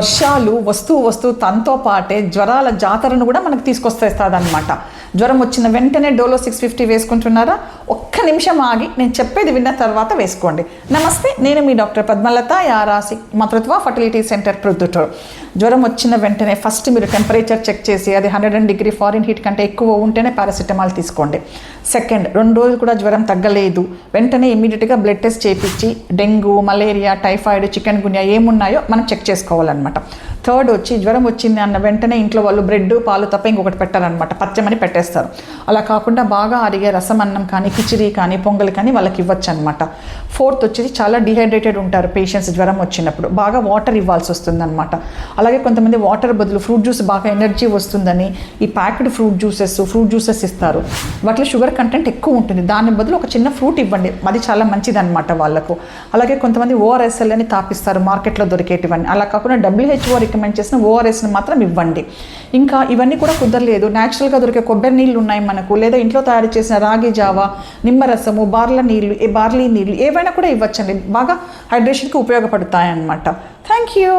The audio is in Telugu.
వర్షాలు వస్తూ తనతో పాటే జ్వరాల జాతరను కూడా మనకు తీసుకొస్తేస్తాదన్నమాట. జ్వరం వచ్చిన వెంటనే డోలో 650 వేసుకుంటున్నారా? ఒక్క నిమిషం ఆగి నేను చెప్పేది విన్న తర్వాత వేసుకోండి. నమస్తే, నేను మీ డాక్టర్ పద్మలత, యారాసి మాతృత్వ ఫర్టిలిటీ సెంటర్ ప్రొద్దుటూరు. జ్వరం వచ్చిన వెంటనే ఫస్ట్ మీరు టెంపరేచర్ చెక్ చేసి అది 100 డిగ్రీ ఫారిన్ హీట్ కంటే ఎక్కువ ఉంటేనే పారాసిటమాల్ తీసుకోండి. సెకండ్, 2 రోజులు కూడా జ్వరం తగ్గలేదు, వెంటనే ఇమీడియట్గా బ్లడ్ టెస్ట్ చేయించి డెంగ్యూ, మలేరియా, టైఫాయిడ్, చికెన్ గున్యా ఏమున్నాయో మనం చెక్ చేసుకోవాలన్నమాట. థర్డ్ వచ్చి జ్వరం వచ్చింది అన్న వెంటనే ఇంట్లో వాళ్ళు బ్రెడ్, పాలు తప్ప ఇంకొకటి పెట్టారనమాట, పచ్చమని పెట్టేస్తారు. అలా కాకుండా బాగా అరిగే రసం అన్నం కానీ, కిచిడి కానీ, పొంగల్ కానీ వాళ్ళకి ఇవ్వచ్చు అనమాట. ఫోర్త్ వచ్చేసి చాలా డిహైడ్రేటెడ్ ఉంటారు పేషెంట్స్ జ్వరం వచ్చినప్పుడు, బాగా వాటర్ ఇవ్వాల్సి వస్తుంది అనమాట. అలాగే కొంతమంది వాటర్ బదులు ఫ్రూట్ జ్యూస్ బాగా ఎనర్జీ వస్తుందని ఈ ప్యాక్డ్ ఫ్రూట్ జ్యూసెస్ ఇస్తారు. వాటిలో షుగర్ కంటెంట్ ఎక్కువ ఉంటుంది, దాని బదులు ఒక చిన్న ఫ్రూట్ ఇవ్వండి, అది చాలా మంచిది అనమాట వాళ్ళకు. అలాగే కొంతమంది ఓఆర్ఎస్ఎల్ అని తాపిస్తారు మార్కెట్లో దొరికేటివన్నీ, అలా కాకుండా WHO రికమెండ్ చేసిన ఓఆర్ఎస్ని మాత్రం ఇవ్వండి. ఇంకా ఇవన్నీ కూడా కుదరలేదు, న్యాచురల్గా దొరికే కొబ్బరి నీళ్ళు ఉన్నాయి మనకు, లేదా ఇంట్లో తయారు చేసిన రాగి జావా, నిమ్మరసము, బార్లీ నీళ్ళు ఏవైనా కూడా ఇవ్వచ్చండి, బాగా హైడ్రేషన్కి ఉపయోగపడతాయి అన్నమాట. Thank you.